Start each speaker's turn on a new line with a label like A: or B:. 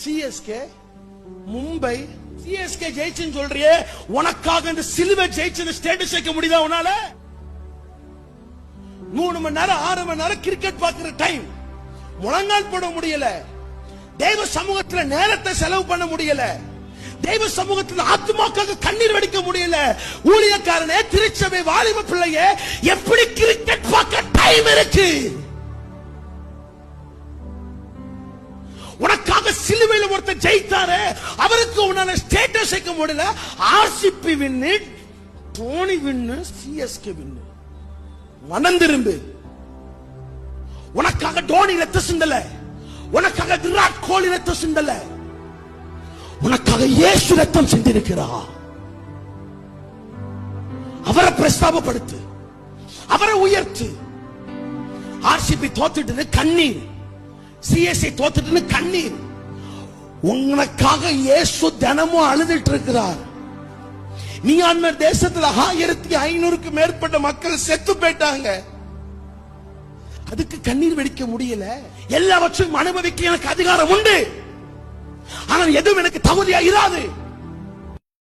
A: CSK, Mumbai. CSK ஜெயிச்சுன்னு சொல்றியே, உனக்காக இந்த சிலுவை ஜெயிச்சு ஸ்டேட்டஸ் வைக்க முடியுதா உன்னால? 3 மணி நேரம் 6 மணி நேரம் கிரிக்கெட் பார்க்கிற டைம் முழங்கால் போட முடியல. தெய்வ சமூகத்தில் நேரத்தை செலவு பண்ண முடியல. தெய்வ சமூகத்தில் ஆத்மாக்காக கண்ணீர் வடிக்க முடியல. ஊழியக்காரனே, திருச்சபை வாலிப பிள்ளையே, எப்படி கிரிக்கெட் பார்க்க டைம் இருக்கு? உனக்காக சிலுவையில் ஒருத்தர் ஜெயித்தாரு, அவருக்கு உன்னால ஸ்டேட்டஸ் வைக்க முடியல. ஆர்சிபி வின்னு, தோனி வின்னு, சிஎஸ்கே வின்னு. மனம் திரும்பு. உனக்காக டோனி ரத்த சிந்தல, உனக்காக விராட் கோலி ரத்த சிந்தல, உனக்காக இயேசு ரத்தம் சிந்திருக்கிறார். அவரை பிரஸ்தாபப்படுத்து, அவரை உயர்த்து. ஆர்சிபி தோத்துட்டு கண்ணீர், சிஎஸ்ஐ தோத்துட்டு கண்ணீர். உனக்காக இயேசு தினமும் அழுதுட்டு இருக்கிறார். மியான்மர் தேசத்துல 1500க்கு மேற்பட்ட மக்கள் செத்து போயிட்டாங்க. அதுக்கு கண்ணீர் வெடிக்க முடியல. எல்லாவற்றையும் அனுபவிக்க எனக்கு அதிகாரம் உண்டு, ஆனால் எதுவும் எனக்கு தகுதியா இராது.